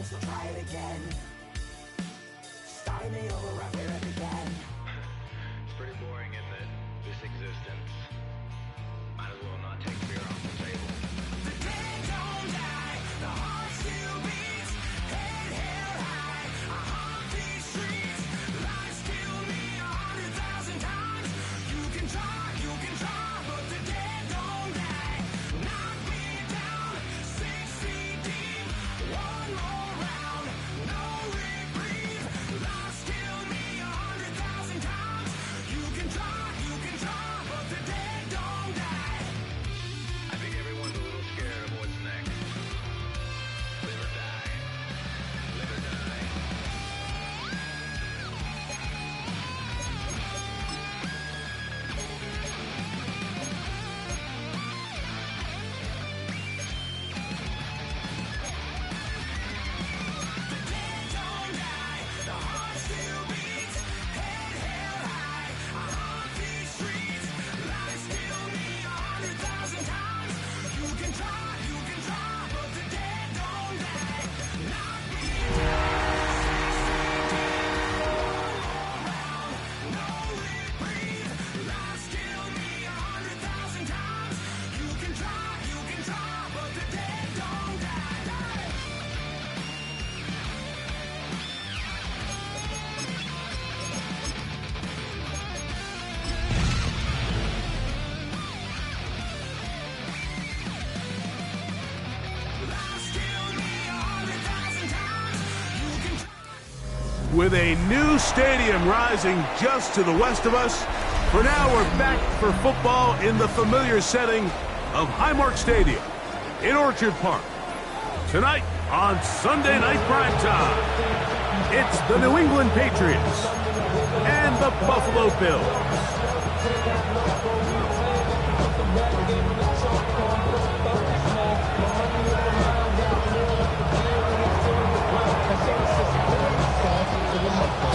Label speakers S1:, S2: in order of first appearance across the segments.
S1: chance to try it again. Starting me over right where it began.
S2: It's pretty boring, isn't it? This existence. Might as well not take beer off the table.
S1: The dead don't die, the heart still beats, head held high, I haunt these streets. Lies kill me 100,000 times. You can try, but the dead don't die. Knock me down, 6 feet deep, one more round, no reprieve. Lies kill me 100,000 times. You can try, but the dead don't die.
S2: I think everyone's a little scared of what's next. Live or die. Live or die.
S1: The dead don't die, the heart still beats, head held high, I haunt these streets. Lies kill me 100,000 times. You can try, but the dead don't die. Knock me down, 6 feet deep, one more round, no reprieve. Lies kill me 100,000 times. You can try, but the dead don't die.
S3: With a new stadium rising just to the west of us, for now we're back for football in the familiar setting of Highmark Stadium in Orchard Park. Tonight on Sunday Night Primetime, it's the New England Patriots and the Buffalo Bills.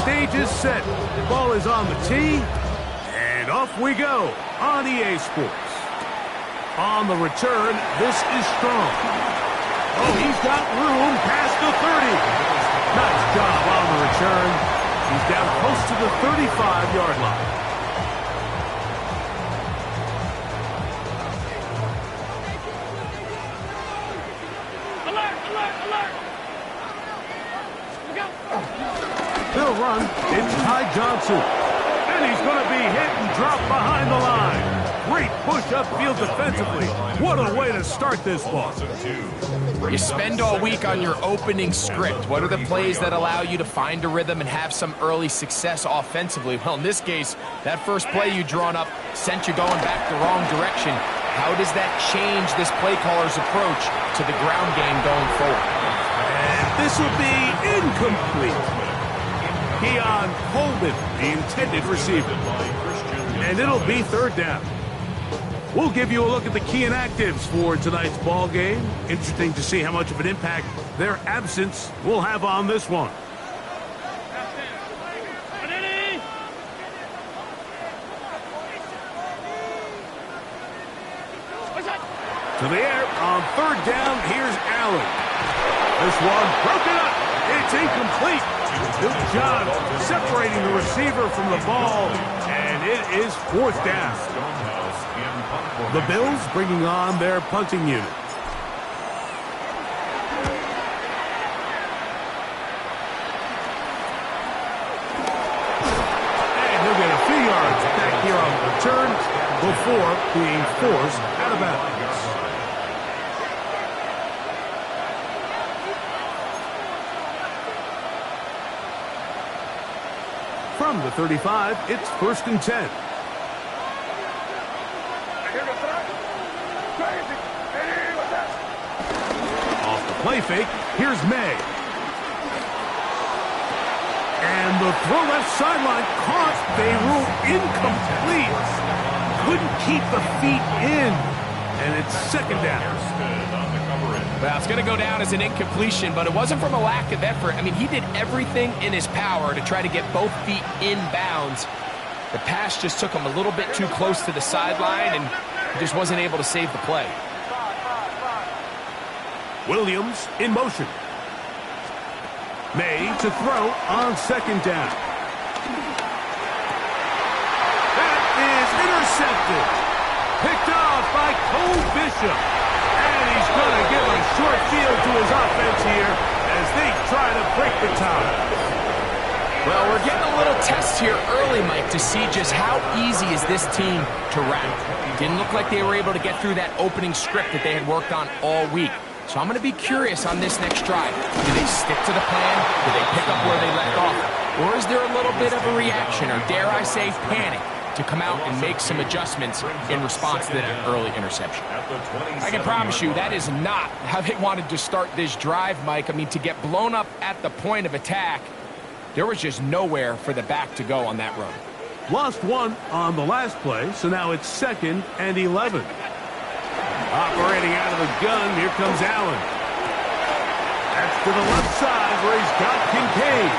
S3: Stage is set, the ball is on the tee, and off we go on EA Sports. On the return, this is strong. Oh, he's got room past the 30. Nice job on the return. He's down close to the 35-yard line. They'll run. It's Ty Johnson. And he's going to be hit and dropped behind the line. Great push upfield defensively. What a way to start this ball.
S4: You spend all week on your opening script. What are the plays that allow you to find a rhythm and have some early success offensively? Well, in this case, that first play you drawn up sent you going back the wrong direction. How does that change this play caller's approach to the ground game going forward?
S3: And this will be incomplete. Keon Coleman, the intended receiver. And it'll be third down. We'll give you a look at the key inactives for tonight's ball game. Interesting to see how much of an impact their absence will have on this one. To the air on third down, here's Allen. This one broken up. It's incomplete. Good job separating the receiver from the ball, and it is fourth down. The Bills bringing on their punting unit. And he'll get a few yards back here on the return before being forced out of bounds. From the 35, it's 1st and 10. Off the play fake, here's May. And the throw left sideline caught. They rule incomplete. Couldn't keep the feet in. And it's second down.
S4: Well, it's going to go down as an incompletion, but it wasn't from a lack of effort. I mean, he did everything in his power to try to get both feet in bounds. The pass just took him a little bit too close to the sideline, and he just wasn't able to save the play.
S3: Williams in motion. Made to throw on second down. That is intercepted. Picked off by Cole Bishop. And he's going to give a short field to his offense here as they try to break the tie.
S4: Well, we're getting a little test here early, Mike, to see just how easy is this team to wrap. Didn't look like they were able to get through that opening script that they had worked on all week. So I'm going to be curious on this next drive. Do they stick to the plan? Do they pick up where they left off? Or is there a little bit of a reaction, or dare I say panic, to come out and make some adjustments in response to that early interception? I can promise you that is not how they wanted to start this drive, Mike. I mean, to get blown up at the point of attack, there was just nowhere for the back to go on that run.
S3: Lost one on the last play, so now it's 2nd and 11. Operating out of the gun, here comes Allen. That's to the left side where he's got Kincaid.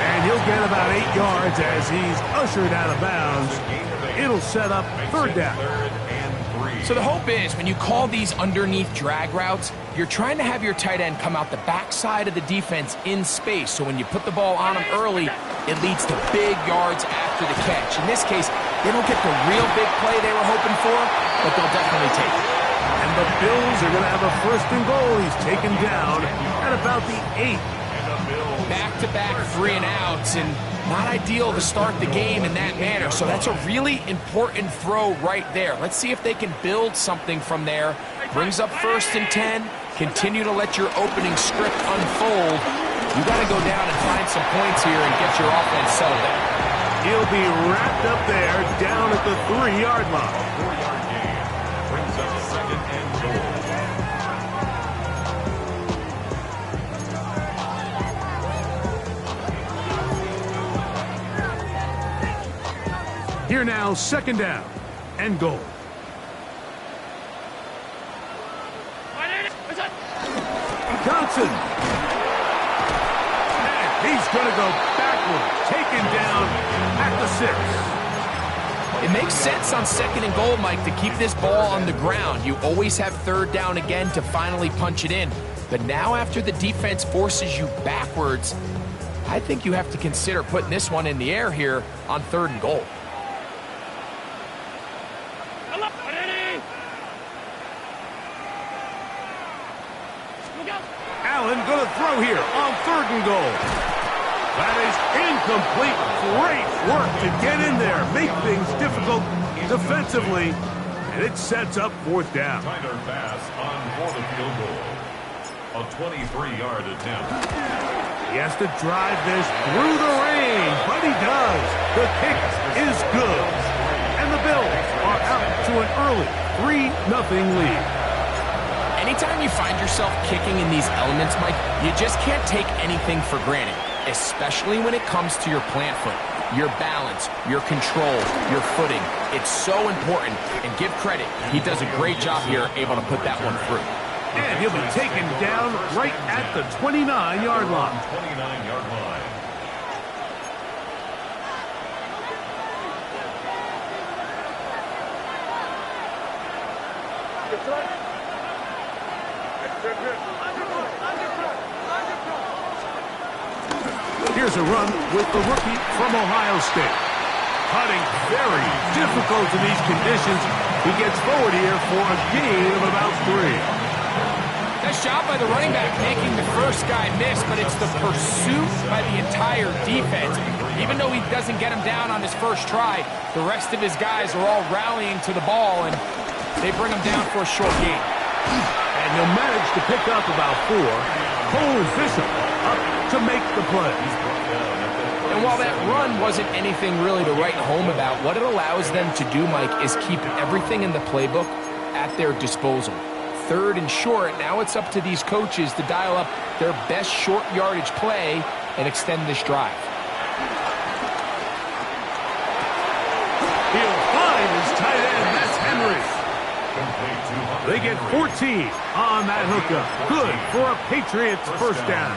S3: And he'll get about 8 yards as he's ushered out of bounds. It'll set up 3rd down.
S4: So the hope is when you call these underneath drag routes, you're trying to have your tight end come out the backside of the defense in space. So when you put the ball on him early, it leads to big yards after the catch. In this case, they don't get the real big play they were hoping for, but they'll definitely take it.
S3: And the Bills are going to have a 1st and goal. He's taken down at about the 8.
S4: Back-to-back 3-and-outs, and not ideal to start the game in that manner. So that's a really important throw right there. Let's see if they can build something from there. Brings up 1st and 10. Continue to let your opening script unfold. You got to go down and find some points here and get your offense settled down.
S3: He'll be wrapped up there down at the 3-yard line.
S1: 4-yard gain brings up 2nd and goal.
S3: Here now, 2nd down and goal. Johnson. And he's going to go backward, taken down at the 6.
S4: It makes sense on 2nd and goal, Mike, to keep this ball on the ground. You always have 3rd down again to finally punch it in. But now after the defense forces you backwards, I think you have to consider putting this one in the air here on 3rd and goal.
S3: Allen going to throw here on 3rd and goal. That is incomplete. Great work to get in there, make things difficult defensively, and it sets up 4th down.
S1: Tighter pass on for the field goal. A 23-yard attempt.
S3: He has to drive this through the rain, but he does. The kick is good. And the Bills are out to an early 3-0 lead.
S4: Anytime you find yourself kicking in these elements, Mike, you just can't take anything for granted, especially when it comes to your plant foot, your balance, your control, your footing. It's so important, and give credit. He does a great job here, able to put that one through.
S3: And he'll be taken down right at the 29-yard line.
S1: 29-yard line.
S3: Here's a run with the rookie from Ohio State. Cutting very difficult in these conditions. He gets forward here for a gain of about 3.
S4: Nice job by the running back making the first guy miss, but it's the pursuit by the entire defense. Even though he doesn't get him down on his first try, the rest of his guys are all rallying to the ball, and they bring him down for a short gain.
S3: And he'll manage to pick up about 4. Cole Bishop up to make the play.
S4: And while that run wasn't anything really to write home about, what it allows them to do, Mike, is keep everything in the playbook at their disposal. 3rd and short, now it's up to these coaches to dial up their best short yardage play and extend this drive.
S3: He'll find his tight end, that's Henry. They get 14 on that hookup. Good for a Patriots 1st down.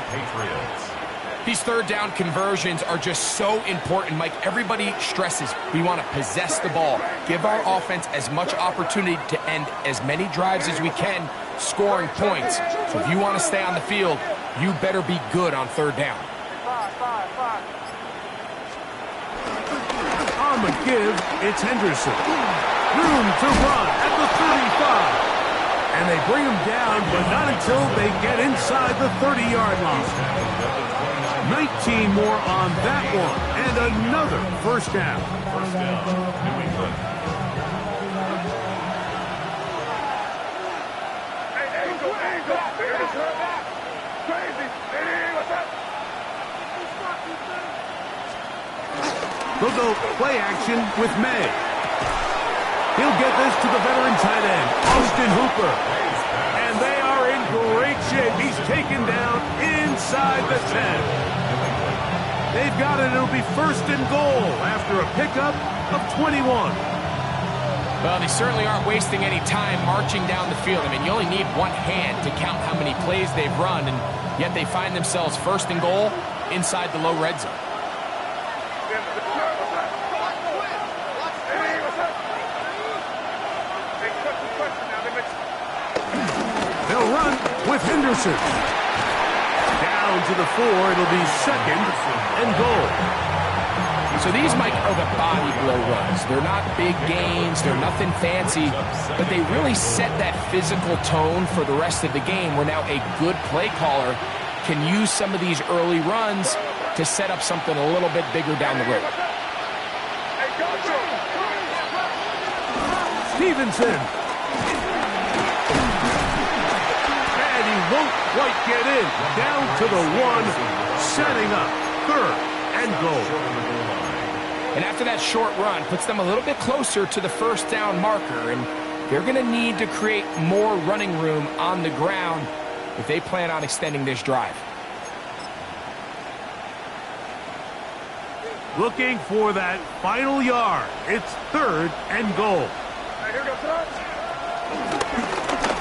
S4: These 3rd down conversions are just so important, Mike. Everybody stresses we want to possess the ball, give our offense as much opportunity to end as many drives as we can, scoring points. So if you want to stay on the field, you better be good on third down.
S3: On the give, it's Henderson. Room to run at the 35. And they bring him down, but not until they get inside the 30-yard line. 19 more on that one, and another first down.
S5: First down, New England.
S3: They'll go play action with May. He'll get this to the veteran tight end, Austin Hooper. And they are in great shape. He's taken down inside the 10. They've got it. It'll be first and goal after a pickup of 21.
S4: Well, they certainly aren't wasting any time marching down the field. I mean, you only need one hand to count how many plays they've run, and yet they find themselves first and goal inside the low red zone.
S3: They'll run with Henderson. Down to the 4. It'll be second and goal.
S4: So these, Mike, are the body blow runs. They're not big gains. They're nothing fancy. But they really set that physical tone for the rest of the game where now a good play caller can use some of these early runs to set up something a little bit bigger down the road.
S3: Stevenson. And he won't quite get in. Down to the 1, setting up third and goal.
S4: And after that short run, puts them a little bit closer to the first down marker, and they're going to need to create more running room on the ground if they plan on extending this drive.
S3: Looking for that final yard. It's third and goal.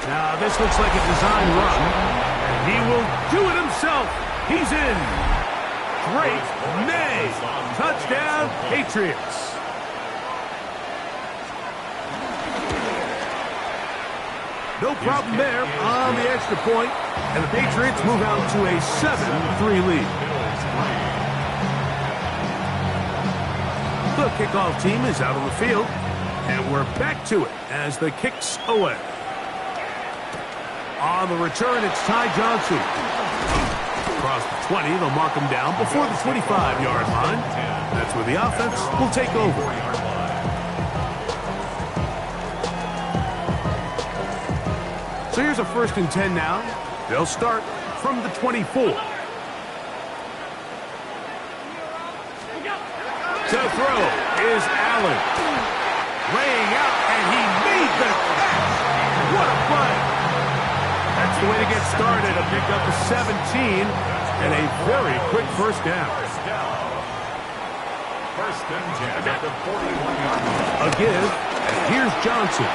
S3: Now this looks like a design run, and he will do it himself. He's in. Great May. Touchdown, Patriots. No problem there on the extra point, and the Patriots move out to a 7-3 lead. The kickoff team is out on the field, and we're back to it as the kick's away. On the return, it's Ty Johnson. Across the 20, they'll mark him down before the 25-yard line. That's where the offense will take over. So here's a first and 10 now. They'll start from the 24. To throw is Allen. Laying out, and he made the catch. What a play. That's the way to get started. A pickup of 17 and a very quick first down.
S5: First and 10 at the 41-yard line.
S3: A give, and here's Johnson.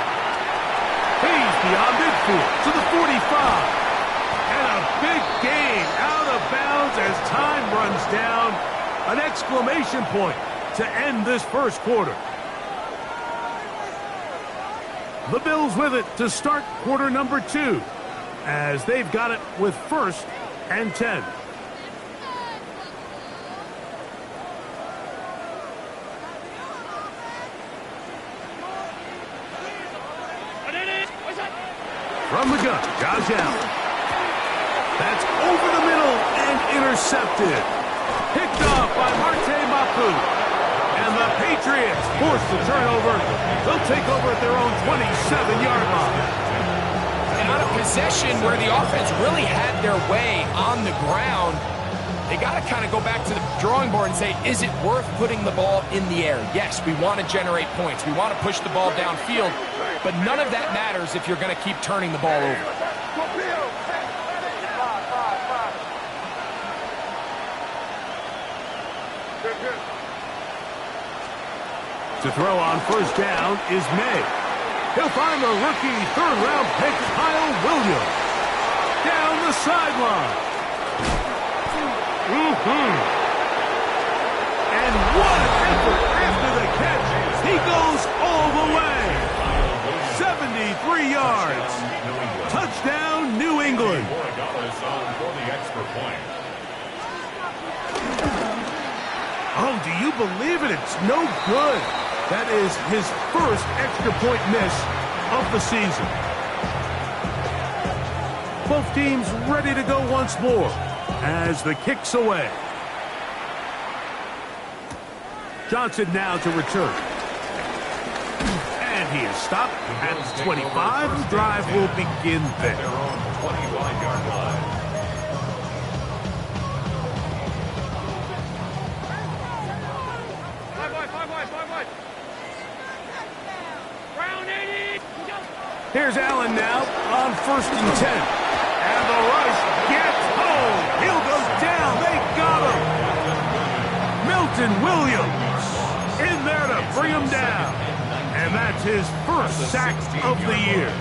S3: He's beyond midfield to the 45. And a big gain out of bounds as time runs down. An exclamation point to end this first quarter. The Bills with it to start quarter number 2, as they've got it with first and 10. From the gun, Josh Allen. That's over the middle and intercepted. Picked off by Marte Mapu. And the Patriots force the turnover. They'll take over at their own 27-yard line.
S4: And on a possession where the offense really had their way on the ground, they got to kind of go back to the drawing board and say, is it worth putting the ball in the air? Yes, we want to generate points. We want to push the ball downfield, but none of that matters if you're going to keep turning the ball over.
S3: To throw on first down is May. He'll find the rookie third-round pick, Kyle Williams. Down the sideline. And what an effort after the catch. He goes all the way. 73 yards. Touchdown, New England.
S5: $4 on for the extra extra point.
S3: Oh, do you believe it? It's no good. That is his first extra point miss of the season. Both teams ready to go once more as the kick's away. Johnson now to return. And he is stopped at the 25. The drive will begin
S5: Their
S3: there.
S5: own 21-yard line.
S3: Here's Allen now on 1st and 10. And the rush gets home. Hill goes down. They got him. Milton Williams in there to bring him down. And that's his first sack of the year.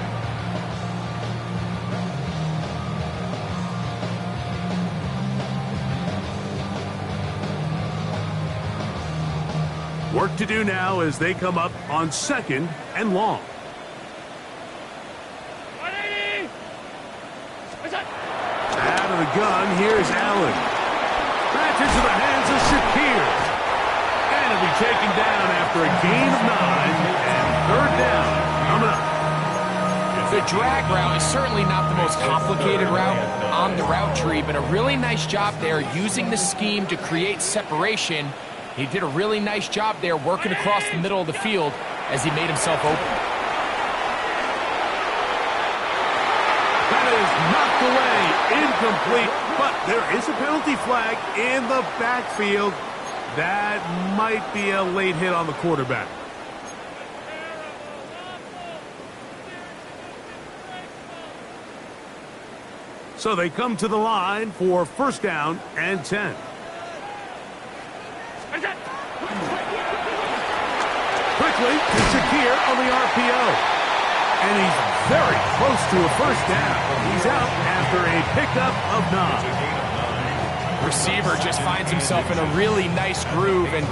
S3: Work to do now as they come up on 2nd and long. Out of the gun, here's Allen. That's into the hands of Shakir. And he'll be taken down after a gain of 9 and 3rd down coming up.
S4: The drag route is certainly not the most complicated route on the route tree, but a really nice job there using the scheme to create separation. He did a really nice job there working across the middle of the field as he made himself open.
S3: That is knocked away, incomplete, but there is a penalty flag in the backfield. That might be a late hit on the quarterback. So they come to the line for 1st down and 10. Quickly to Shakir on the RPO. And he's very close to a 1st down. He's out after a pickup of 9.
S4: Receiver just finds himself in a really nice groove, and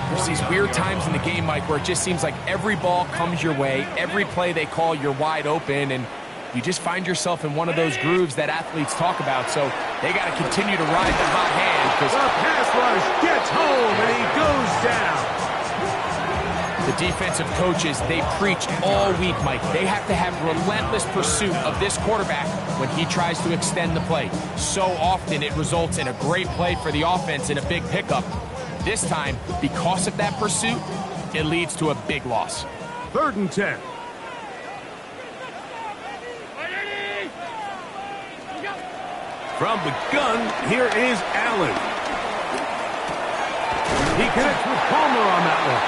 S4: there's these weird times in the game, Mike, where it just seems like every ball comes your way, every play they call, you're wide open, and you just find yourself in one of those grooves that athletes talk about. So they got to continue to ride the hot hand, because
S3: The pass rush gets home, and he goes down.
S4: the defensive coaches, they preach all week, Mike. They have to have relentless pursuit of this quarterback when he tries to extend the play. So often it results in a great play for the offense and a big pickup. This time, because of that pursuit, it leads to a big loss.
S3: 3rd and 10. From the gun, here is Allen. He connects with Palmer on that one.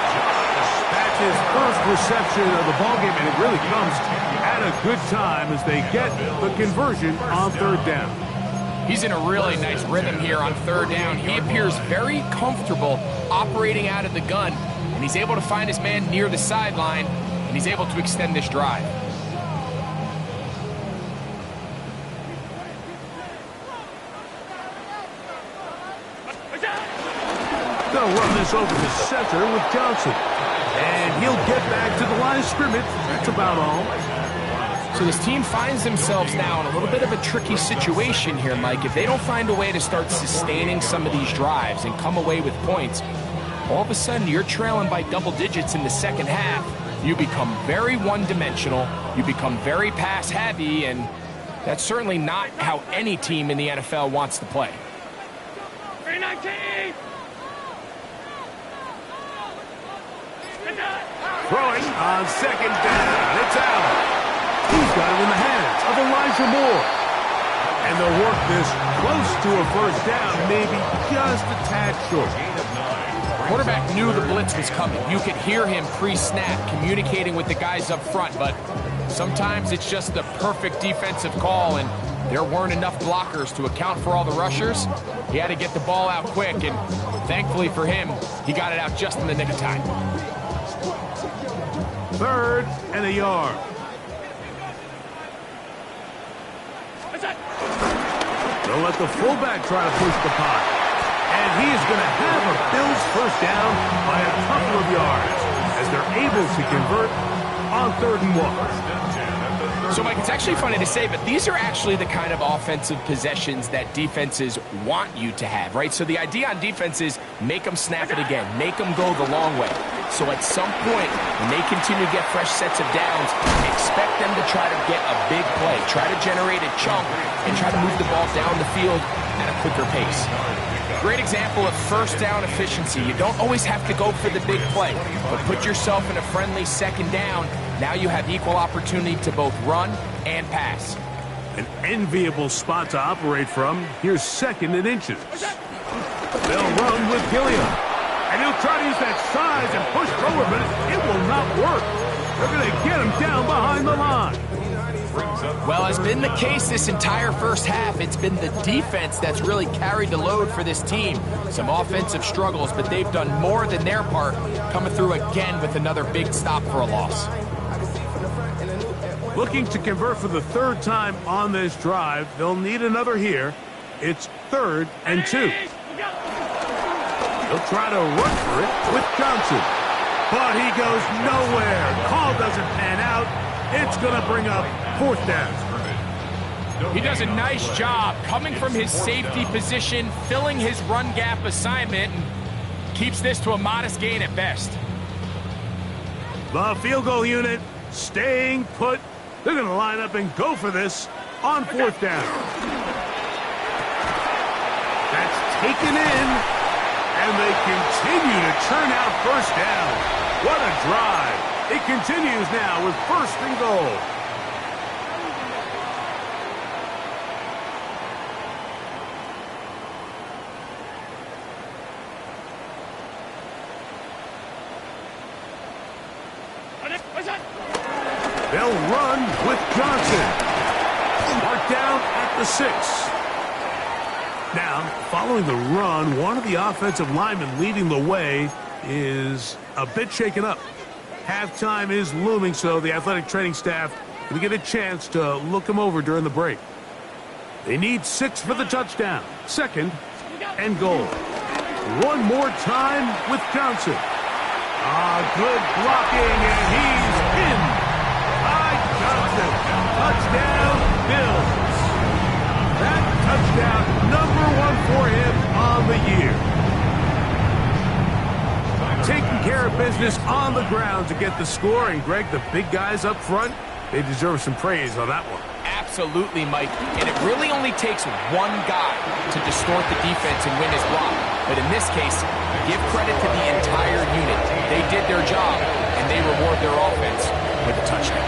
S3: That's his first reception of the ballgame, and it really comes at a good time as they get the conversion on 3rd down.
S4: He's in a really nice rhythm here on 3rd down. He appears very comfortable operating out of the gun, and he's able to find his man near the sideline, and he's able to extend this drive.
S3: Going to run this over the center with Johnson. And he'll get back to the line of scrimmage. That's about all.
S4: So this team finds themselves now in a little bit of a tricky situation here, Mike. If they don't find a way to start sustaining some of these drives and come away with points, all of a sudden you're trailing by double digits in the 2nd half. You become very one-dimensional. You become very pass-heavy, and that's certainly not how any team in the NFL wants to play.
S1: 319!
S3: Throwing on 2nd down. It's Allen. He's got it in the hands of Elijah Moore. And they'll work this close to a 1st down, maybe just a tad short.
S4: Quarterback knew the blitz was coming. You could hear him pre-snap communicating with the guys up front, but sometimes it's just the perfect defensive call, and there weren't enough blockers to account for all the rushers. He had to get the ball out quick, and thankfully for him, he got it out just in the nick of time.
S3: 3rd and a yard. They'll let the fullback try to push the pot. And he is going to have a Bills 1st down by a couple of yards as they're able to convert on 3rd and 1.
S4: So, Mike, it's actually funny to say, but these are actually the kind of offensive possessions that defenses want you to have, right? So the idea on defense is make them snap it again, make them go the long way. So at some point, when they continue to get fresh sets of downs, expect them to try to get a big play, try to generate a chunk, and try to move the ball down the field at a quicker pace. Great example of first down efficiency. You don't always have to go for the big play, but put yourself in a friendly second down. Now you have equal opportunity to both run and pass.
S3: An enviable spot to operate from. Here's 2nd and inches. They'll run with Gilliam. And he'll try to use that size and push forward, but it will not work. They're going to get him down behind the line.
S4: Well, as been the case this entire first half, it's been the defense that's really carried the load for this team. Some offensive struggles, but they've done more than their part, coming through again with another big stop for a loss.
S3: Looking to convert for the 3rd time on this drive. They'll need another here. It's 3rd and 2. They'll try to run for it with Johnson. But he goes nowhere. Call doesn't pan out. It's going to bring up 4th down.
S4: He does a nice job coming from his safety position, filling his run gap assignment, and keeps this to a modest gain at best.
S3: The field goal unit staying put. They're going to line up and go for this on 4th down. That's taken in, and they continue to churn out 1st down. What a drive. It continues now with 1st and goal. They'll run with Johnson. Marked down at the 6. Now, following the run, one of the offensive linemen leading the way is a bit shaken up. Halftime is looming, so the athletic training staff will get a chance to look him over during the break. They need 6 for the touchdown. 2nd and goal. One more time with Johnson. Good blocking, and he's pinned by Johnson. Touchdown, Bills. That touchdown, #1 for him on the year. Taking care of business on the ground to get the score. And, Greg, the big guys up front, they deserve some praise on that one.
S4: Absolutely, Mike. And it really only takes one guy to distort the defense and win his block. But in this case, give credit to the entire unit. They did their job, and they reward their offense with a touchdown.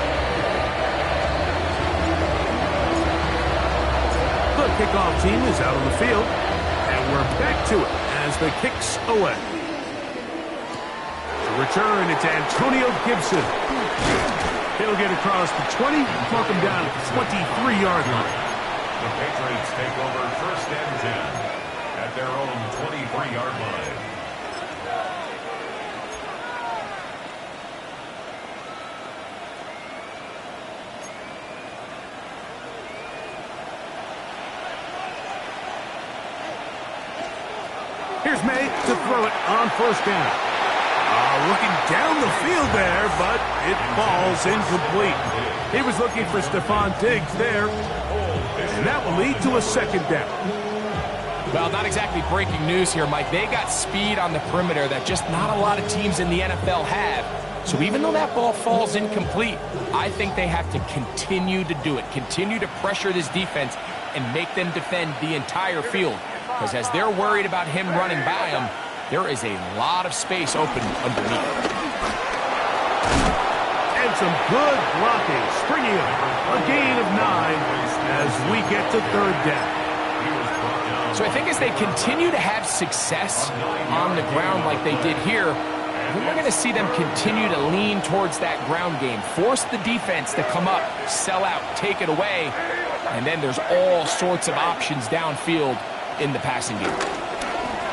S3: The kickoff team is out on the field, and we're back to it as the kick's away. The return, it's Antonio Gibson. He'll get across the 20, mark him down at the 23-yard line.
S5: The Patriots take over 1st and 10 at their own 23-yard line.
S3: Here's May to throw it on 1st down. Looking down the field there, but it falls incomplete. He was looking for Stephon Diggs there, and that will lead to a 2nd down.
S4: Well, not exactly breaking news here, Mike. They got speed on the perimeter that just not a lot of teams in the NFL have. So even though that ball falls incomplete, I think they have to continue to do it, continue to pressure this defense and make them defend the entire field. Because as they're worried about him running by them, there is a lot of space open underneath.
S3: And some good blocking, springing up. A gain of 9 as we get to 3rd down.
S4: So I think as they continue to have success on the ground like they did here, I think we're going to see them continue to lean towards that ground game. Force the defense to come up, sell out, take it away, and then there's all sorts of options downfield in the passing game.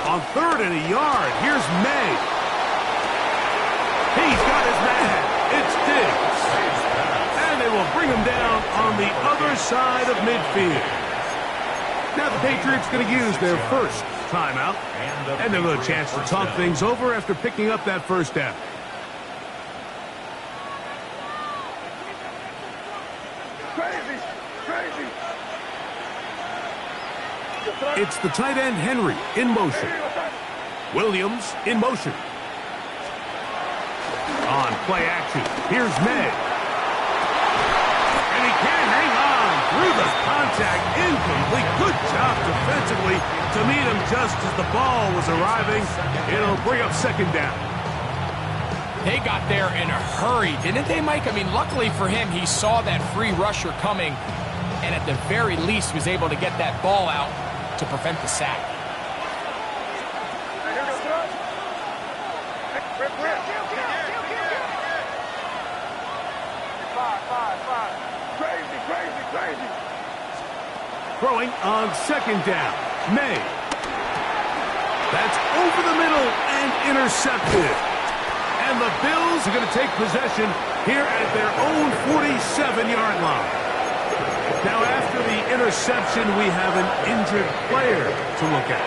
S3: On 3rd and a yard, here's May. He's got his man. It's Diggs. And they will bring him down on the other side of midfield. Now the Patriots going to use their 1st timeout. And they'll get a chance to talk things over after picking up that 1st down. It's the tight end Henry in motion. Williams in motion. On play action, here's May. And he can't hang on through the contact. Incomplete. Good job defensively to meet him just as the ball was arriving. It'll bring up second down.
S4: They got there in a hurry, didn't they, Mike? I mean, luckily for him, he saw that free rusher coming and at the very least was able to get that ball out to prevent the sack.
S1: Crazy.
S3: Throwing on second down. May. That's over the middle and intercepted. And the Bills are going to take possession here at their own 47-yard line. Now, after the interception, we have an injured player to look at.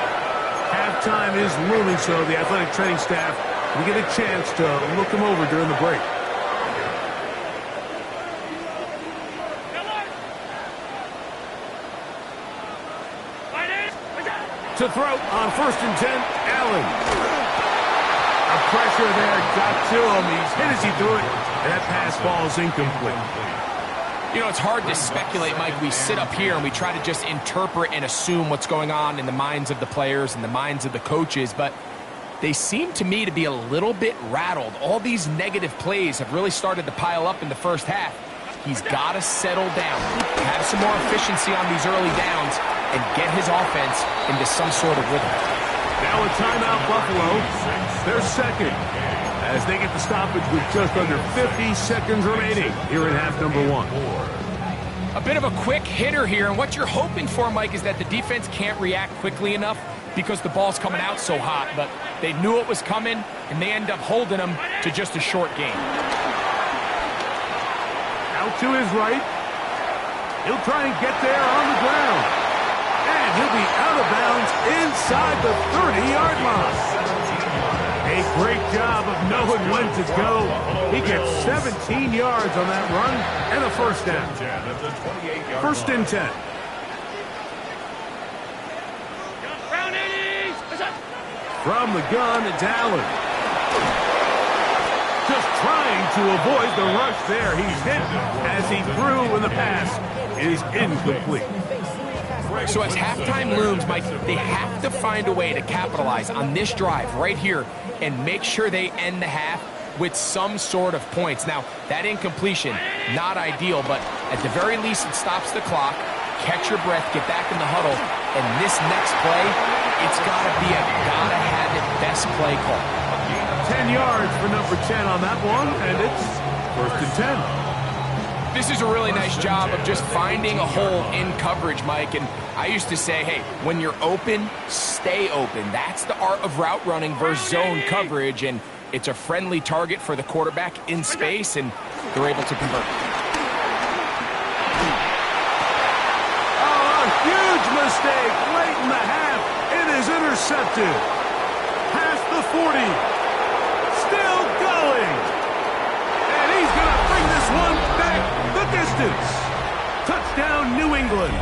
S3: Halftime is looming, so the athletic training staff will get a chance to look him over during the break. To throw on 1st and 10, Allen. A pressure there got to him. He's hit as he threw it, and that pass falls incomplete.
S4: You know, it's hard to speculate, Mike. We sit up here and we try to just interpret and assume what's going on in the minds of the players and the minds of the coaches, but they seem to me to be a little bit rattled. All these negative plays have really started to pile up in the first half. He's got to settle down, have some more efficiency on these early downs, and get his offense into some sort of rhythm.
S3: Now a timeout, Buffalo. They're second as they get the stoppage with just under 50 seconds remaining here in half number one.
S4: A bit of a quick hitter here, and what you're hoping for, Mike, is that the defense can't react quickly enough because the ball's coming out so hot, but they knew it was coming, and they end up holding them to just a short game.
S3: Out to his right. He'll try and get there on the ground. And he'll be out of bounds inside the 30-yard line. A great job of knowing when to go. He gets 17 yards on that run and a first down. 1st and 10. From the gun, it's Allen. Just trying to avoid the rush there. He's hit as he threw, and the pass is incomplete.
S4: So as halftime looms, Mike, they have to find a way to capitalize on this drive right here and make sure they end the half with some sort of points. Now, that incompletion, not ideal, but at the very least it stops the clock. Catch your breath, get back in the huddle, and this next play, it's got to be a gotta-have-it best play call.
S3: 10 yards for number 10 on that one, and it's 1st and 10.
S4: This is a really nice job of just finding a hole in coverage, Mike. And I used to say, hey, when you're open, stay open. That's the art of route running versus zone coverage. And it's a friendly target for the quarterback in space, and they're able to convert.
S3: Oh, a huge mistake late in the half. It is intercepted. Past the 40. Still going. And he's going to bring this one back the distance. Touchdown, New England.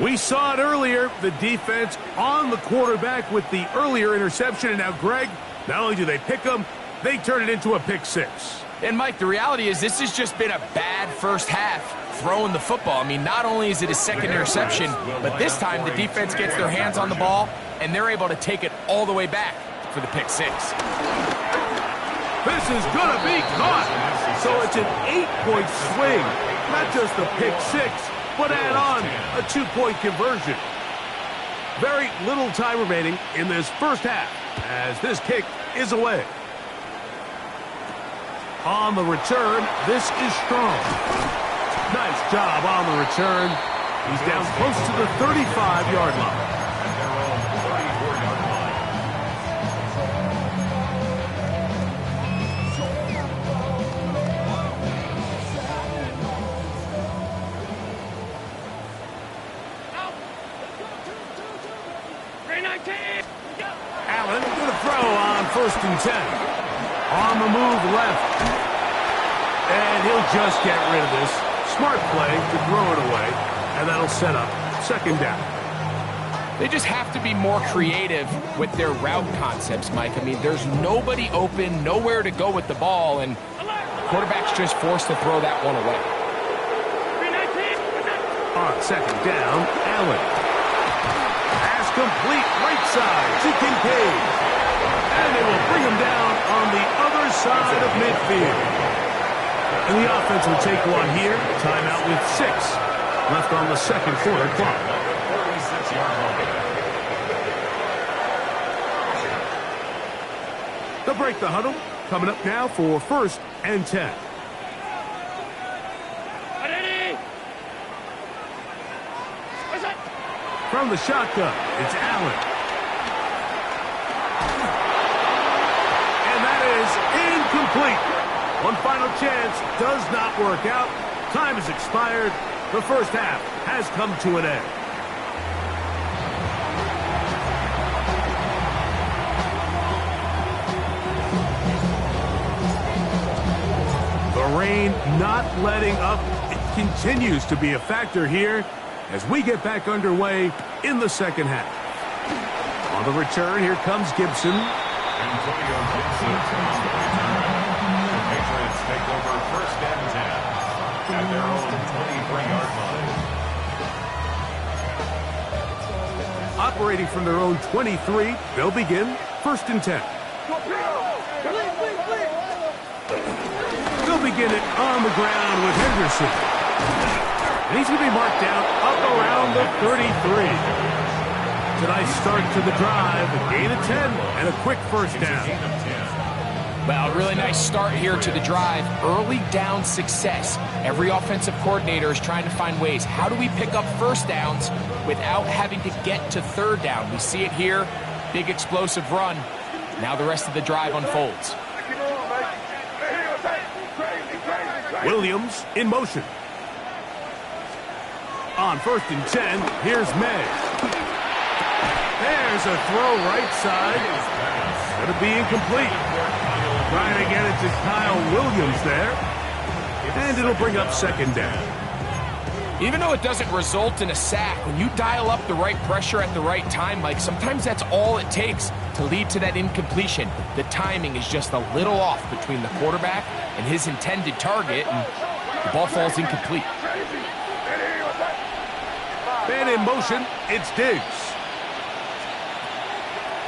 S3: We saw it earlier, the defense on the quarterback with the earlier interception. And now, Greg, not only do they pick him, they turn it into a pick six.
S4: And, Mike, the reality is this has just been a bad first half throwing the football. I mean, not only is it a second interception, but this time the defense gets their hands on the ball, and they're able to take it all the way back for the pick six.
S3: This is going to be caught. So it's an 8-point swing. Not just the pick six, but add on a 2-point conversion. Very little time remaining in this first half as this kick is away. On the return, this is strong. Nice job on the return. He's down close to the 35-yard line. Allen going to throw on 1st and 10. On the move left. And he'll just get rid of this. Smart play to throw it away. And that'll set up second down.
S4: They just have to be more creative with their route concepts, Mike. I mean, there's nobody open, nowhere to go with the ball, and the quarterback's just forced to throw that one away.
S3: On second down, Allen. Pass complete right side to Kincaid. And they will bring him down on the other side of midfield. And the offense will take one here. Timeout with 6 left on the second quarter clock.
S5: 46-yard line.
S3: They'll break the huddle. Coming up now for 1st and 10. From the shotgun, it's Allen. And that is incomplete. One final chance does not work out. Time has expired. The first half has come to an end. The rain not letting up. It continues to be a factor here as we get back underway in the second half. On the return, here comes Gibson.
S5: Antonio Gibson takes the return. The Patriots take over 1st and 10 at their own 23-yard line.
S3: Operating from their own 23, they'll begin 1st and 10. They'll begin it on the ground with Henderson. And he's going to be marked down up around the 33. It's a nice start to the drive, a gain of 10, and a quick first down.
S4: Well, really nice start here to the drive. Early down success. Every offensive coordinator is trying to find ways. How do we pick up first downs without having to get to third down? We see it here. Big explosive run. Now the rest of the drive unfolds.
S3: Williams in motion. On 1st and 10, here's May. There's a throw right side. Going to be incomplete. Trying to get it to Kyle Williams there. And it'll bring up second down.
S4: Even though it doesn't result in a sack, when you dial up the right pressure at the right time, Mike, sometimes that's all it takes to lead to that incompletion. The timing is just a little off between the quarterback and his intended target, and the ball falls incomplete.
S3: And in motion, it's Diggs.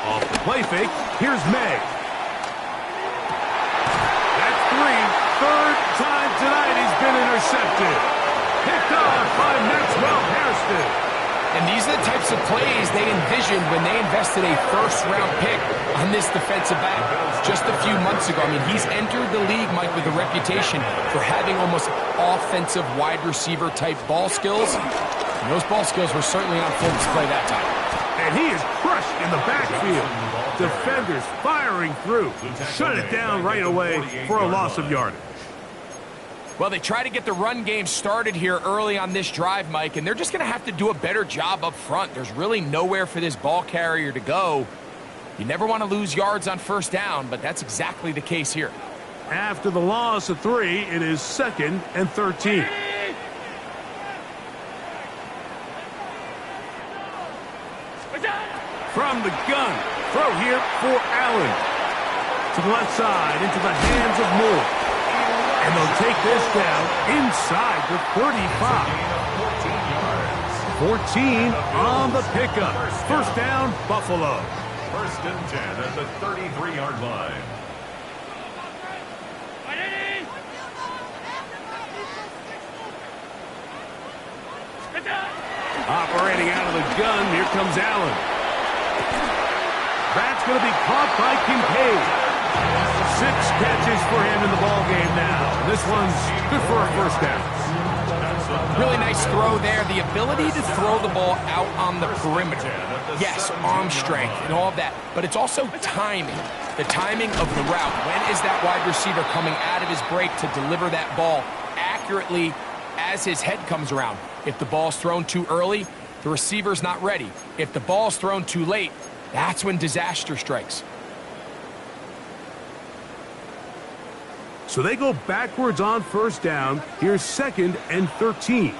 S3: Off the play fake, here's May. That's 3rd time tonight he's been intercepted. Picked off by Maxwell Hairston.
S4: And these are the types of plays they envisioned when they invested a first-round pick on this defensive back just a few months ago. I mean, he's entered the league, Mike, with a reputation for having almost offensive wide receiver type ball skills. And those ball skills were certainly on full display that time.
S3: And he is crushed in the backfield. Defenders firing through. Shut it down right away for a loss of yardage.
S4: Well, they try to get the run game started here early on this drive, Mike, and they're just going to have to do a better job up front. There's really nowhere for this ball carrier to go. You never want to lose yards on first down, but that's exactly the case here.
S3: After the loss of 3, it is 2nd and 13. From the gun, throw here for Allen. To the left side, into the hands of Moore. And they'll take this down inside the 35. 14 on the pickup. First down, Buffalo.
S5: 1st and 10 at the 33-yard line.
S3: Operating out of the gun, here comes Allen. That's going to be caught by Kincaid. 6 catches for him in the ballgame now. This one's good for a first down.
S4: Really nice throw there. The ability to throw the ball out on the perimeter. Yes, arm strength and all of that. But it's also timing. The timing of the route. When is that wide receiver coming out of his break to deliver that ball accurately as his head comes around? If the ball's thrown too early, the receiver's not ready. If the ball's thrown too late, that's when disaster strikes.
S3: So they go backwards on first down. Here's 2nd and 13.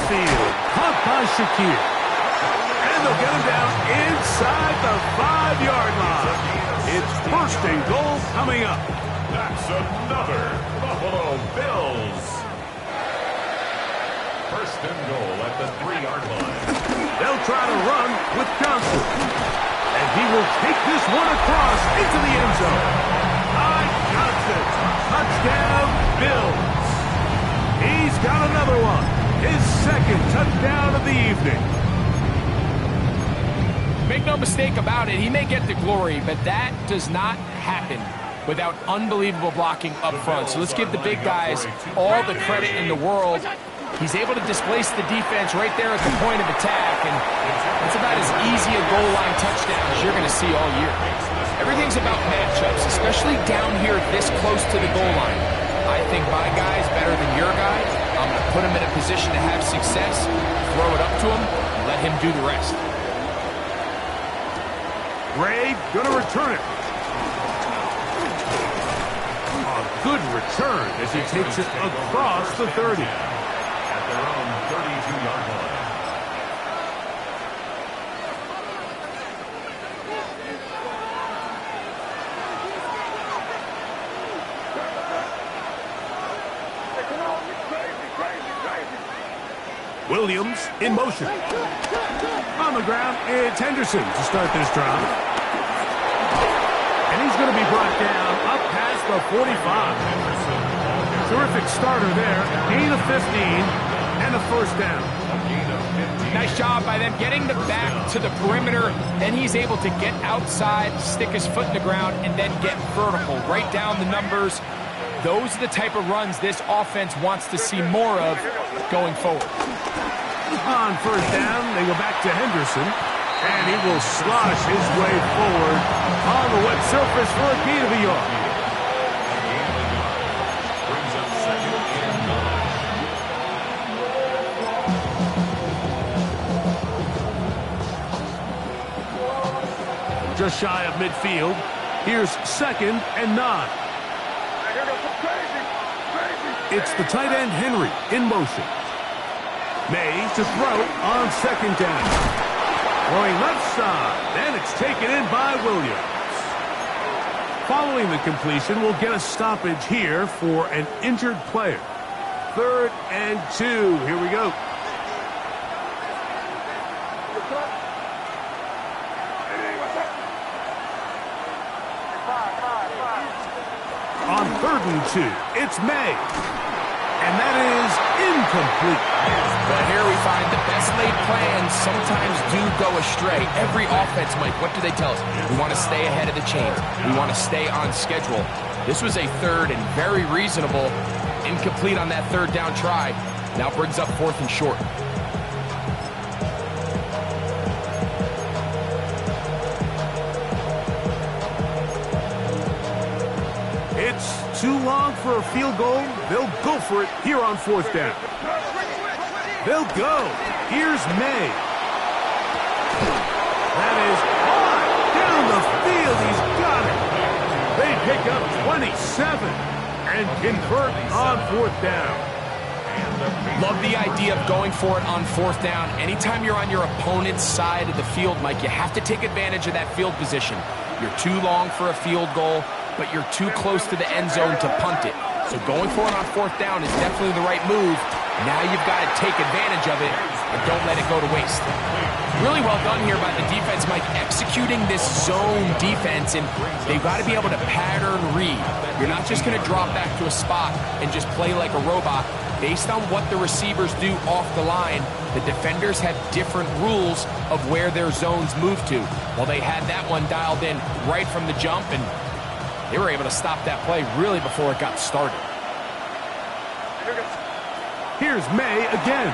S3: field. Caught by Shakir. And they'll get him down inside the 5-yard line. It's first and goal coming up.
S5: That's another Buffalo Bills. First and goal at the 3-yard line.
S3: They'll try to run with Johnson. And he will take this one across into the end zone. Johnson. Touchdown, Bills. He's got another one. His second touchdown of the evening.
S4: Make no mistake about it, he may get the glory, but that does not happen without unbelievable blocking up front. So let's give the big guys all the credit in the world. He's able to displace the defense right there at the point of attack, and that's about as easy a goal line touchdown as you're going to see all year. Everything's about matchups, especially down here this close to the goal line. I think my guy's better than your guy. I'm going to put him in a position to have success, throw it up to him, and let him do the rest.
S3: Gray going to return it. A good return as he takes it across the 30.
S5: At their own 32-yard line.
S3: Williams in motion. On the ground, it's Henderson to start this drive. And he's going to be brought down up past the 45. Terrific starter there. Gain of 15 and a first down.
S4: Nice job by them getting the back to the perimeter. Then he's able to get outside, stick his foot in the ground, and then get vertical. Right down the numbers. Those are the type of runs this offense wants to see more of going forward.
S3: On first down, they go back to Henderson. And he will slosh his way forward on the wet surface for a gain of a yard.
S5: Brings up second and 9.
S3: Just shy of midfield. Here's second and 9. It's the tight end Henry in motion. May to throw on second down. Throwing left side, and it's taken in by Williams. Following the completion, we'll get a stoppage here for an injured player. 3rd and 2. Here we go. On 3rd and 2, it's May. And that is incomplete.
S4: But here we find the best laid plans sometimes do go astray. Every offense, Mike, what do they tell us? We want to stay ahead of the chains. We want to stay on schedule. This was a 3rd and very reasonable. Incomplete on that 3rd down try. Now brings up 4th and short.
S3: It's too long for a field goal. They'll go for it here on 4th down. They'll go. Here's May. That is high down the field. He's got it. They pick up 27 and convert on 4th down.
S4: Love the idea of going for it on 4th down. Anytime you're on your opponent's side of the field, Mike, you have to take advantage of that field position. You're too long for a field goal, but you're too close to the end zone to punt it. So going for it on 4th down is definitely the right move. Now you've got to take advantage of it and don't let it go to waste. Really well done here by the defense, Mike, executing this zone defense, and they've got to be able to pattern read. You're not just going to drop back to a spot and just play like a robot. Based on what the receivers do off the line, the defenders have different rules of where their zones move to. Well, they had that one dialed in right from the jump, and they were able to stop that play really before it got started.
S3: Here's May again.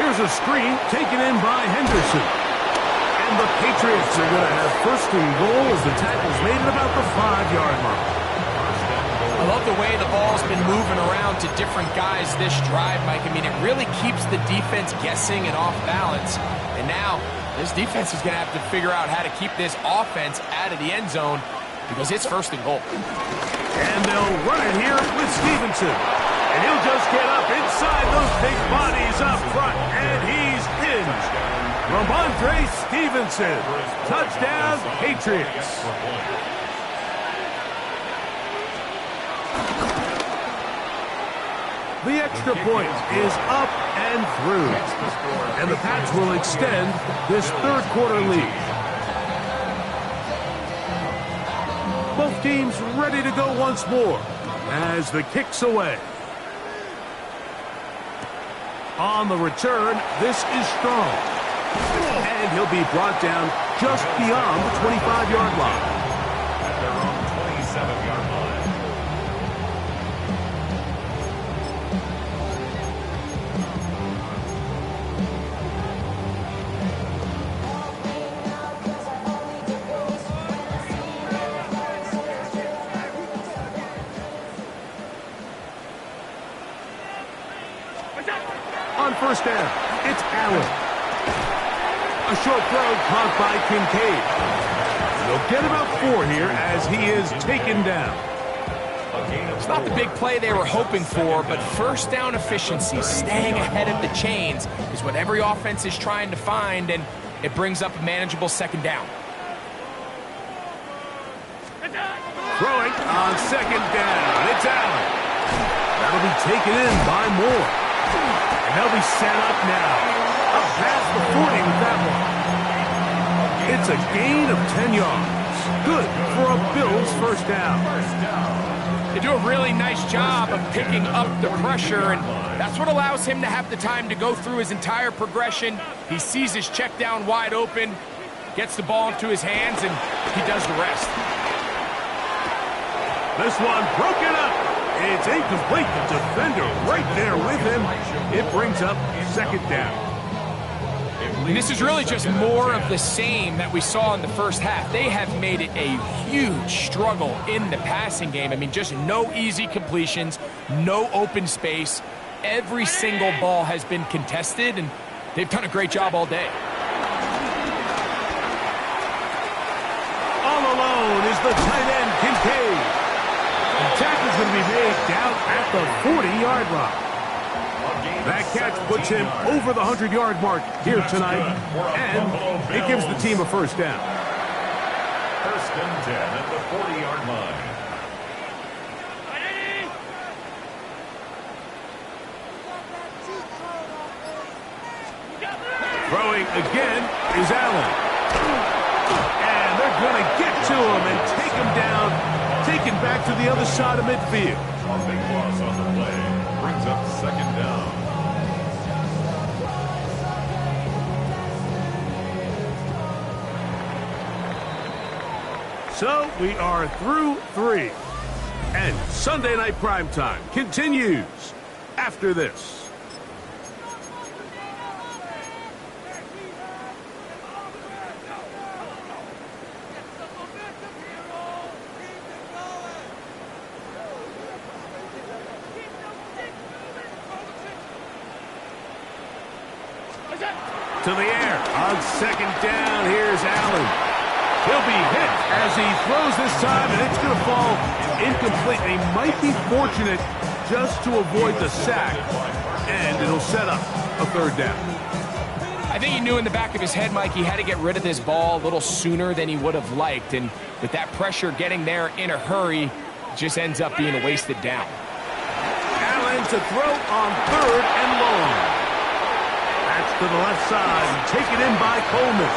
S3: Here's a screen taken in by Henderson. And the Patriots are going to have 1st and goal as the tackle's made at about the 5-yard line.
S4: I love the way the ball's been moving around to different guys this drive, Mike. I mean, it really keeps the defense guessing and off balance. And now, this defense is going to have to figure out how to keep this offense out of the end zone because it's 1st and goal.
S3: And they'll run it here with Stevenson. And he'll just get up inside those big bodies up front, and he's in. Ramondre Stevenson, touchdown, Patriots. The extra point is up and through, and the Pats will extend this third quarter lead. Both teams ready to go once more as the kick's away. On the return, this is strong, and he'll be brought down just beyond the 25-yard line.
S5: At their own 27-yard line.
S3: On first down, it's Allen. A short throw caught by Kincaid. They'll get about 4 here as he is taken down.
S4: It's not the big play they were hoping for, but first down efficiency, staying ahead of the chains, is what every offense is trying to find, and it brings up a manageable second down.
S3: Throwing on second down, it's Allen. That'll be taken in by Moore. And they'll be set up now. Up past the 40 with that one. It's a gain of 10 yards. Good for a Bills first down.
S4: They do a really nice job of picking up the pressure, and that's what allows him to have the time to go through his entire progression. He sees his check down wide open, gets the ball into his hands, and he does the rest.
S3: This one broken up. It's incomplete. The defender right there with him. It brings up second down.
S4: And this is really just more of the same that we saw in the first half. They have made it a huge struggle in the passing game. I mean, just no easy completions, no open space. Every single ball has been contested, and they've done a great job all day.
S3: All alone is the tight end, Kincaid. The tackle's going to be made down at the 40-yard line. That catch puts him over the 100-yard mark here tonight, and it gives the team a first down.
S5: First and 10 at the 40-yard line.
S3: Throwing again is Allen. And they're going to get to him and take him down, taken back to the other side of midfield.
S5: A big loss on the play. Brings up second down.
S3: So we are through 3. And Sunday Night Primetime continues after this. To the air on second down. Here's Allen. He'll be hit as he throws this time, and it's going to fall incomplete. He might be fortunate just to avoid the sack, and it'll set up a third down.
S4: I think he knew in the back of his head, Mike, he had to get rid of this ball a little sooner than he would have liked, and with that pressure getting there in a hurry, it just ends up being a wasted down.
S3: Allen to throw on third and long. That's to the left side, and taken in by Coleman.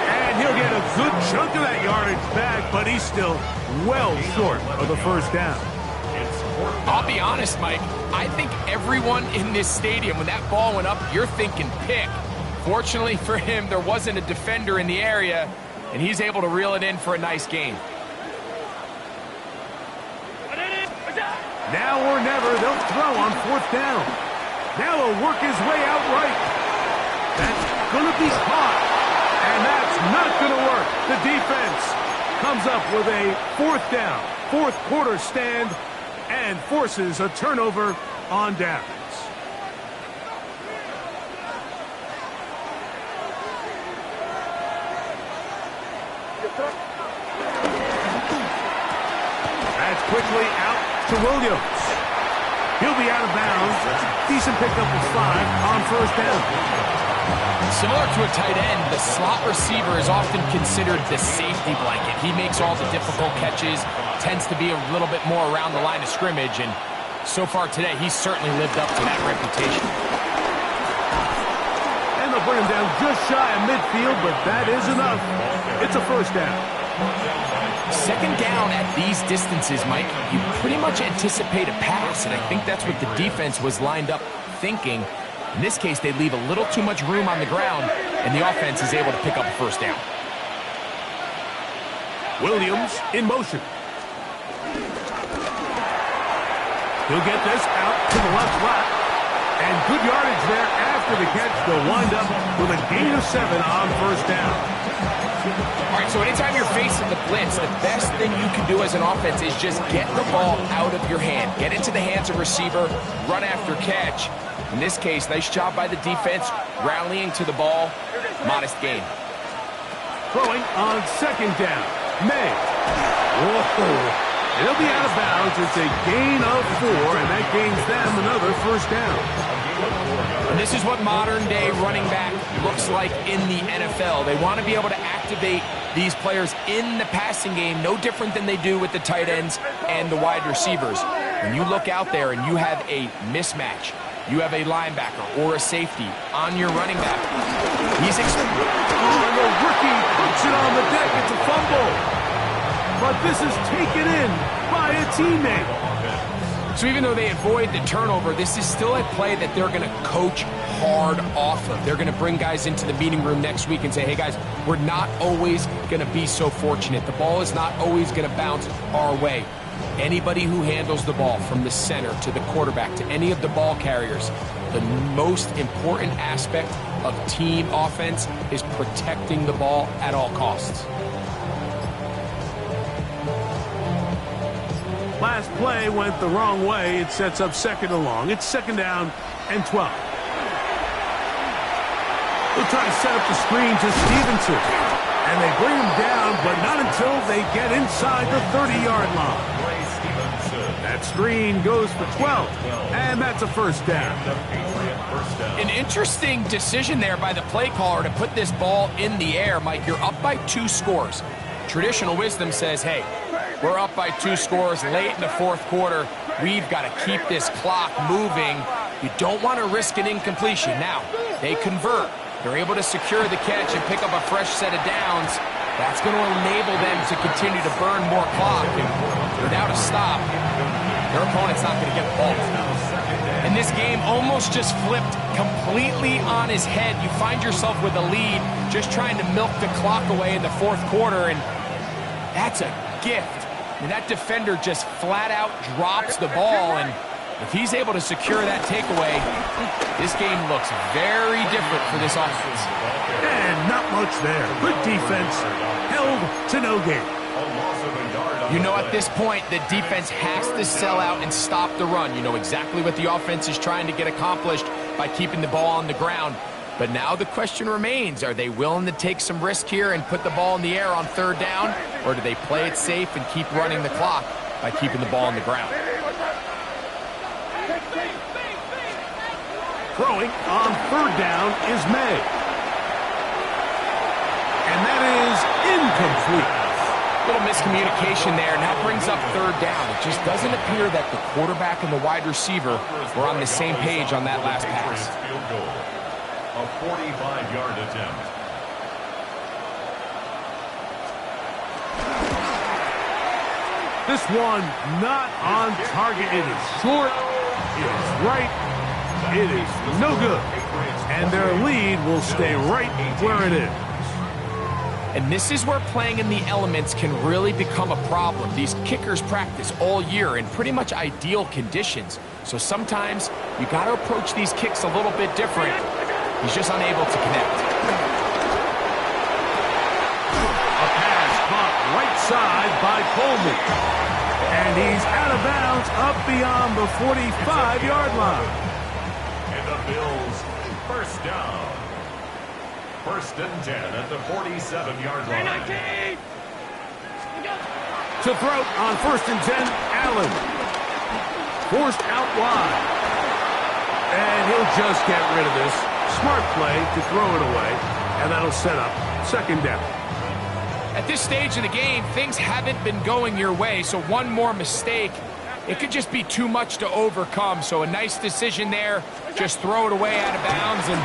S3: And he'll get a good chunk of that yardage back, but he's still well short of the first down.
S4: I'll be honest, Mike, I think everyone in this stadium, when that ball went up, you're thinking pick. Fortunately for him, there wasn't a defender in the area, and he's able to reel it in for a nice gain.
S3: Now or never, they'll throw on fourth down. Now he'll work his way out right. That's going to be caught, and that's not going to work. The defense comes up with a fourth down, fourth quarter stand, and forces a turnover on downs. That's quickly out to Williams. He'll be out of bounds. Decent pickup of 5 on first down.
S4: Similar to a tight end, the slot receiver is often considered the safety blanket. He makes all the difficult catches, tends to be a little bit more around the line of scrimmage, and so far today, he's certainly lived up to that reputation.
S3: And they'll bring him down just shy of midfield, but that is enough. It's a first down.
S4: Second down at these distances, Mike, you pretty much anticipate a pass, and I think that's what the defense was lined up thinking. In this case, they leave a little too much room on the ground, and the offense is able to pick up a first down.
S3: Williams in motion. He'll get this out to the left flat. And good yardage there after the catch. They'll wind up with a gain of 7 on first down.
S4: All right, so anytime you're facing the blitz, the best thing you can do as an offense is just get the ball out of your hand. Get into the hands of receiver, run after catch. In this case, nice job by the defense, rallying to the ball. Modest gain.
S3: Throwing on second down. May. Whoa. He'll be out of bounds. It's a gain of 4, and that gains them another first down.
S4: And this is what modern-day running back looks like in the NFL. They want to be able to activate these players in the passing game, no different than they do with the tight ends and the wide receivers. When you look out there and you have a mismatch, you have a linebacker or a safety on your running back. He's
S3: the rookie puts it on the deck. It's a fumble. But this is taken in by a teammate.
S4: So even though they avoid the turnover, this is still a play that they're going to coach hard off of. They're going to bring guys into the meeting room next week and say, hey guys, we're not always going to be so fortunate. The ball is not always going to bounce our way. Anybody who handles the ball from the center to the quarterback to any of the ball carriers, the most important aspect of team offense is protecting the ball at all costs.
S3: Last play went the wrong way. It sets up second and long. It's second down and 12. They'll try to set up the screen to Stevenson. And they bring him down, but not until they get inside the 30-yard line. That screen goes for 12, and that's a first down.
S4: An interesting decision there by the play caller to put this ball in the air. Mike, you're up by 2 scores. Traditional wisdom says, hey, we're up by 2 scores late in the fourth quarter. We've got to keep this clock moving. You don't want to risk an incompletion. Now, they convert. They're able to secure the catch and pick up a fresh set of downs. That's going to enable them to continue to burn more clock. And without a stop, their opponent's not going to get the ball. And this game almost just flipped completely on his head. You find yourself with a lead, just trying to milk the clock away in the fourth quarter, and that's a gift. And that defender just flat out drops the ball, and if he's able to secure that takeaway, this game looks very different for this offense.
S3: And not much there. Good defense, held to no gain.
S4: You know, at this point, the defense has to sell out and stop the run. You know exactly what the offense is trying to get accomplished by keeping the ball on the ground. But now the question remains, are they willing to take some risk here and put the ball in the air on third down? Or do they play it safe and keep running the clock by keeping the ball on the ground?
S3: Throwing on third down is May. And that is incomplete.
S4: Little miscommunication there. Now brings up third down. It just doesn't appear that the quarterback and the wide receiver were on the same page on that last pass.
S5: A 45-yard attempt.
S3: This one not on target. It is short. It is right. It is no good. And their lead will stay right where it is.
S4: And this is where playing in the elements can really become a problem. These kickers practice all year in pretty much ideal conditions. So sometimes you got to approach these kicks a little bit different. He's just unable to connect.
S3: A pass caught right side by Coleman. And he's out of bounds up beyond the 45-yard line.
S5: And the Bills, first down. First and 10 at the 47-yard line.
S3: To throw on first and 10, Allen. Forced out wide. And he'll just get rid of this. Smart play to throw it away. And that'll set up second down.
S4: At this stage of the game, things haven't been going your way, so one more mistake, it could just be too much to overcome. So a nice decision there. Just throw it away out of bounds and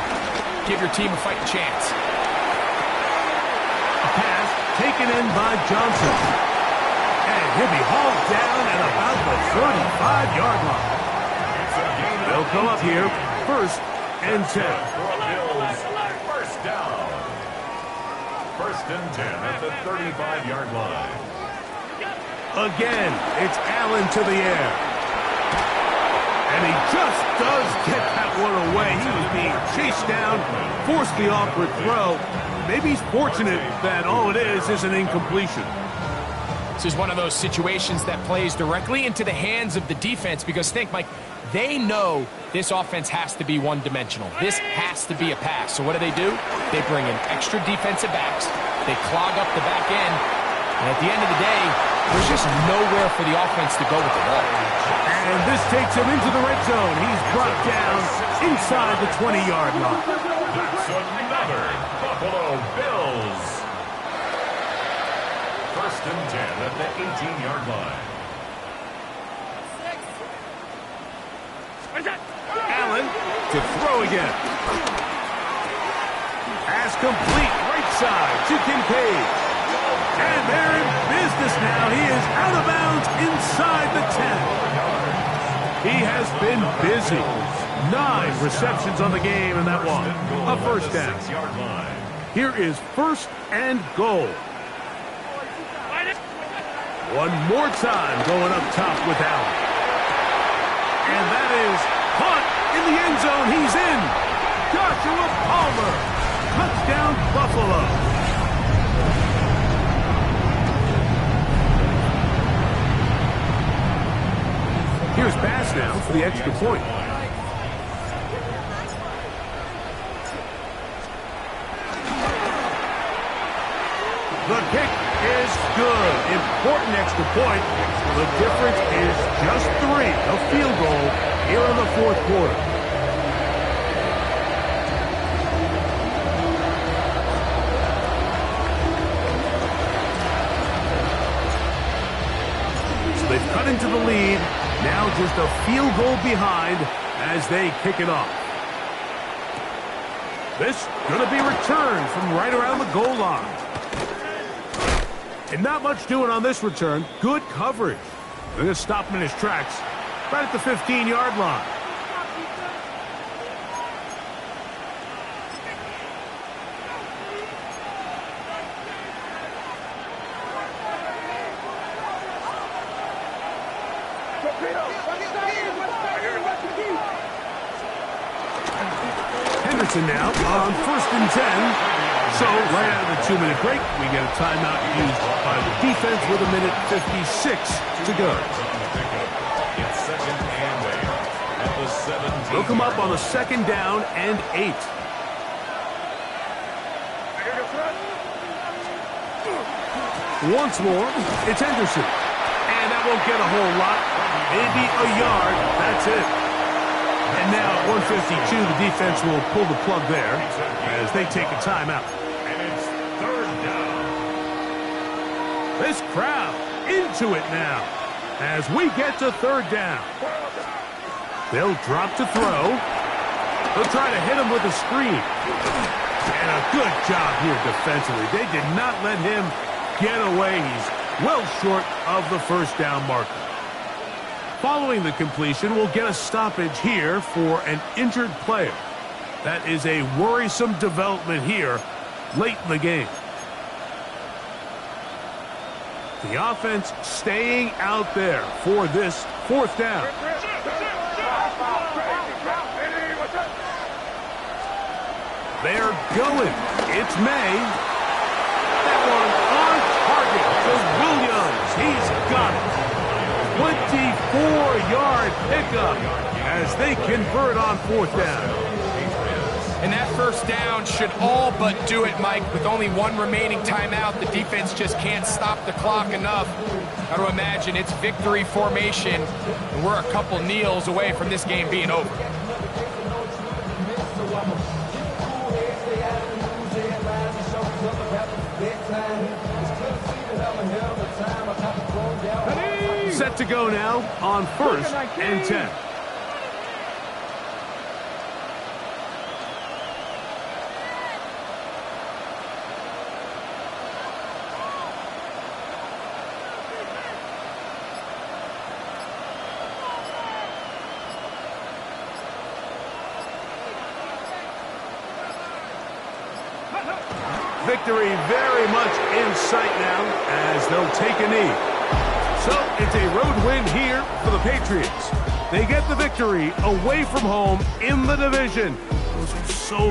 S4: give your team a fighting chance.
S3: A pass taken in by Johnson. And he'll be hauled down at about the 35-yard line. They'll come up here, 1st and 10.
S5: Bills, first down. 1st and 10 at the 35-yard line.
S3: Again, it's Allen to the air. And he just does get that one away. He was being chased down, forced the awkward throw. Maybe he's fortunate that all it is an incompletion.
S4: This is one of those situations that plays directly into the hands of the defense because think, Mike, they know this offense has to be one-dimensional. This has to be a pass. So what do? They bring in extra defensive backs. They clog up the back end. And at the end of the day, there's just nowhere for the offense to go with the ball.
S3: And this takes him into the red zone. He's brought down inside the 20-yard line.
S5: That's another Buffalo Bills. 1st and 10 at the 18-yard line.
S3: Allen to throw again. Pass complete, right side to Kincaid. And they're in business now. He is out of bounds inside the 10. He has been busy. 9 receptions on the game, and that one, a first down. Here is 1st and goal. One more time going up top with Allen. And that is caught in the end zone. He's in. Joshua Palmer. Touchdown, Buffalo. Here's Bass now for the extra point. The kick is good. Important extra point. The difference is just 3. A field goal here in the 4th quarter. So they've cut into the lead. Now just a field goal behind as they kick it off. This going to be returned from right around the goal line. And not much doing on this return. Good coverage. They're going to stop him in his tracks right at the 15-yard line. Henderson now on 1st and 10. So, right out of the 2-minute break, we get a timeout used by the defense with 1:56 to go. They'll come up on a 2nd down and 8. Once more, it's Henderson. And that won't get a whole lot. Maybe a yard. That's it. And now at 1:52, the defense will pull the plug there as they take a timeout. This crowd into it now as we get to 3rd down. They'll drop to throw. They'll try to hit him with a screen. And a good job here defensively. They did not let him get away. He's well short of the 1st down marker. Following the completion, we'll get a stoppage here for an injured player. That is a worrisome development here late in the game. The offense staying out there for this 4th down. They're going. It's May. That one on target to Williams. He's got it. 24-yard pickup as they convert on 4th down.
S4: And that first down should all but do it, Mike. With only one remaining timeout, the defense just can't stop the clock enough. Got to imagine it's victory formation, and we're a couple kneels away from this game being over.
S3: Set to go now on 1st and 10. Victory very much in sight now as they'll take a knee. So it's a road win here for the Patriots. They get the victory away from home in the division. Those are so